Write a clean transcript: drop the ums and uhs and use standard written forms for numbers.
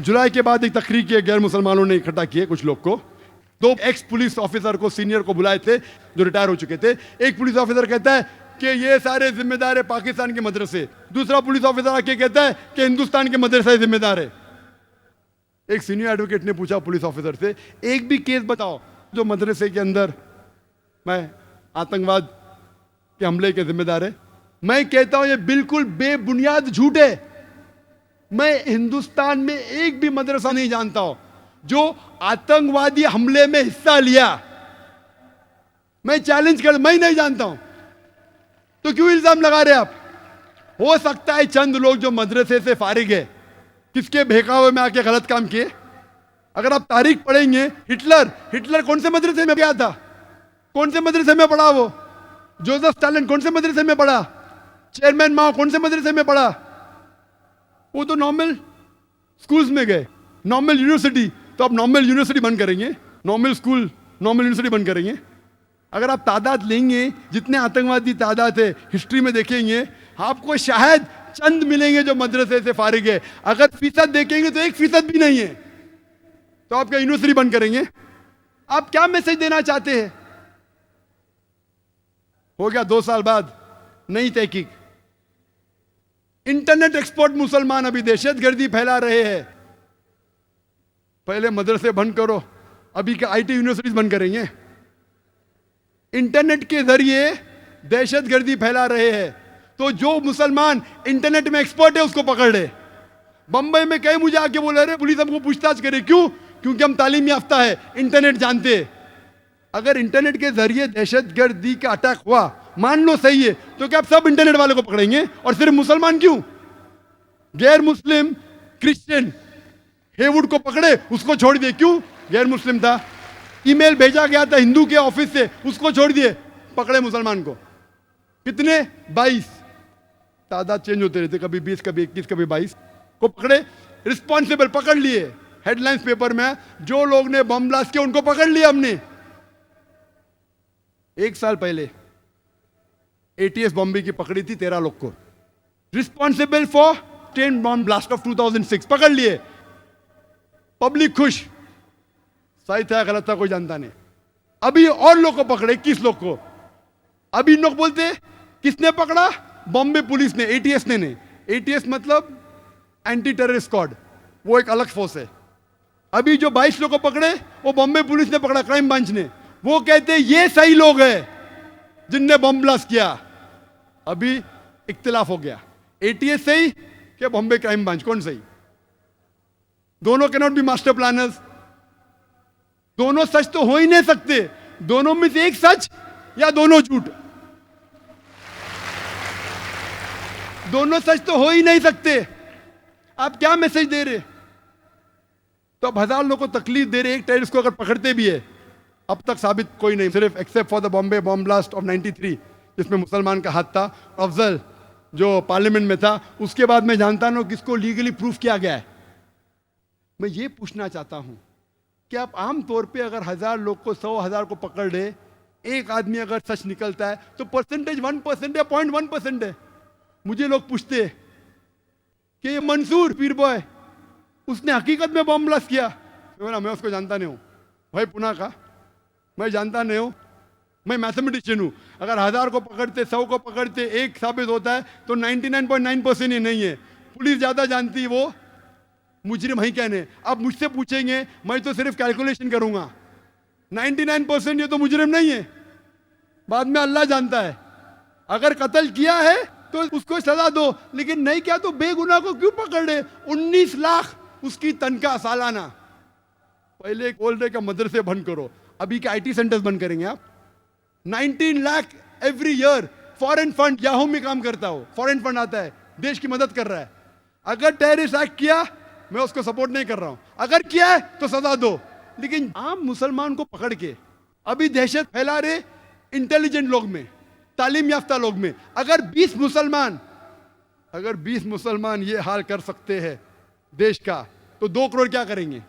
जुलाई के बाद एक तकरीर किए गैर मुसलमानों ने इकट्ठा किए कुछ लोग को। दो एक्स पुलिस ऑफिसर को सीनियर को बुलाए थे जो रिटायर हो चुके थे। एक पुलिस ऑफिसर कहता है कि ये सारे जिम्मेदार है पाकिस्तान के मदरसे। दूसरा पुलिस ऑफिसर आके कहता है कि हिंदुस्तान के मदरसे जिम्मेदार है। एक सीनियर एडवोकेट ने पूछा पुलिस ऑफिसर से, एक भी केस बताओ जो मदरसे के अंदर मैं आतंकवाद के हमले के जिम्मेदार है। मैं कहता हूं ये बिल्कुल बेबुनियाद झूठ है। मैं हिंदुस्तान में एक भी मदरसा नहीं जानता हूं जो आतंकवादी हमले में हिस्सा लिया। मैं चैलेंज कर, मैं नहीं जानता हूं, तो क्यों इल्जाम लगा रहे आप? हो सकता है चंद लोग जो मदरसे से फारिग है किसके बहकावे में आके गलत काम किए। अगर आप तारीख पढ़ेंगे, हिटलर कौन से मदरसे में गया था? कौन से मदरसे में पढ़ा वो? जोसेफ स्टालिन कौन से मदरसे में पढ़ा? चेयरमैन माओ कौन से मदरसे में पढ़ा? वो तो नॉर्मल स्कूल्स में गए। नॉर्मल यूनिवर्सिटी, तो आप नॉर्मल यूनिवर्सिटी बंद करेंगे, नॉर्मल स्कूल नॉर्मल यूनिवर्सिटी बंद करेंगे। अगर आप तादाद लेंगे, जितने आतंकवादी तादाद है हिस्ट्री में देखेंगे, आपको शायद चंद मिलेंगे जो मदरसे से फारिग है। अगर फीसद देखेंगे तो 1% भी नहीं है। तो आप क्या यूनिवर्सिटी बंद करेंगे? आप क्या मैसेज देना चाहते हैं? हो गया 2 साल बाद नई तहकीक। इंटरनेट एक्सपर्ट मुसलमान अभी दहशतगर्दी फैला रहे हैं। पहले मदरसे बंद करो, अभी क्या आईटी यूनिवर्सिटीज बंद करेंगे? इंटरनेट के जरिए दहशतगर्दी फैला रहे हैं। तो जो मुसलमान इंटरनेट में एक्सपर्ट है उसको पकड़ ले। बंबई में कई मुझे आके बोले रहे पुलिस हमको पूछताछ करे, क्यों? क्योंकि हम तालीम याफ्ता है, इंटरनेट जानते हैं। अगर इंटरनेट के जरिए दहशतगर्दी का अटैक हुआ, मान लो सही है, तो क्या आप सब इंटरनेट वाले को पकड़ेंगे? और सिर्फ मुसलमान क्यों? गैर मुस्लिम क्रिश्चियन हेवुड को पकड़े, उसको छोड़ दिए, क्यों? गैर मुस्लिम था। ईमेल भेजा गया था हिंदू के ऑफिस से, उसको छोड़ दिए, पकड़े मुसलमान को। कितने? 22। तादाद चेंज होते रहते, कभी 20, कभी 21, कभी 22 को पकड़े। रिस्पॉन्सिबल पकड़ लिए। हेडलाइंस पेपर में जो लोग ने बम ब्लास्ट किया उनको पकड़ लिया हमने। 1 साल पहले एटीएस बॉम्बे की पकड़ी थी 13 लोग को। Responsible for 10 bomb blast of 2006 पकड़ लिए। पब्लिक खुश, सही था गलत था कोई जानता नहीं। अभी और लोग को पकड़े, 21 लोग को। अभी लोग बोलते किसने पकड़ा? बॉम्बे पुलिस ने, एटीएस ने नहीं। एटीएस मतलब एंटी टेररिस्ट स्क्वाड, वो एक अलग फोर्स है। अभी जो 22 लोग को पकड़े वो बॉम्बे पुलिस ने पकड़ा, क्राइम ब्रांच ने। वो कहते ये सही लोग हैं जिनने बम ब्लास्ट किया। अभी इख्तिलाफ हो गया, एटीएस सही कि बॉम्बे क्राइम ब्रांच, कौन सही? दोनों can not be master planners. दोनों सच तो हो ही नहीं सकते। दोनों में से एक सच या दोनों झूठ। दोनों सच तो हो ही नहीं सकते। आप क्या मैसेज दे रहे? तो अब 1000 लोगों को तकलीफ दे रहे। एक टेररिस्ट को अगर पकड़ते भी है, अब तक साबित कोई नहीं, सिर्फ except for the Bombay bomb blast of 93 जिसमें मुसलमान का हाथ था। अफजल जो पार्लियामेंट में था, उसके बाद मैं जानता ना किसको लीगली प्रूफ किया गया है। मैं ये पूछना चाहता हूं कि आप आम तौर पे अगर 1000 लोग को 100,000 को पकड़ ले, एक आदमी अगर सच निकलता है तो परसेंटेज 1% या 0.1% है। मुझे लोग पूछते कि ये मंसूर पीर बॉय उसने हकीकत में बॉम्ब ब्लास्ट किया? मैं उसको जानता नहीं हूं भाई, पुणे का मैं जानता नहीं हूं। मैं मैथमेटिशियन हूं। अगर 1000 को पकड़ते, 100 को पकड़ते, एक साबित होता है तो 99.9% ही नहीं है। पुलिस ज्यादा जानती है, वो मुजरिम ही कहने। अब मुझसे पूछेंगे, मैं तो सिर्फ कैलकुलेशन करूंगा। 99% ये तो मुजरिम नहीं है, बाद में अल्लाह जानता है। अगर कत्ल किया है तो उसको सजा दो, लेकिन नहीं किया तो बेगुनाह को क्यों पकड़ रहे? 19 लाख उसकी तनख्वाह सालाना। पहले बोल रहे का मदरसे बंद करो, अभी के आईटी सेंटर्स बंद करेंगे आप। 19 lakh every year. Foreign fund, Yahoo में काम करता हो, फॉरेन फंड आता है, देश की मदद कर रहा है। अगर टेररिस्ट एक्ट किया, मैं उसको सपोर्ट नहीं कर रहा हूं, अगर किया है तो सजा दो। लेकिन आम मुसलमान को पकड़ के अभी दहशत फैला रहे इंटेलिजेंट लोग में, तालीम याफ्ता लोग में। अगर 20 मुसलमान ये हाल कर सकते हैं देश का, तो 2 करोड़ क्या करेंगे?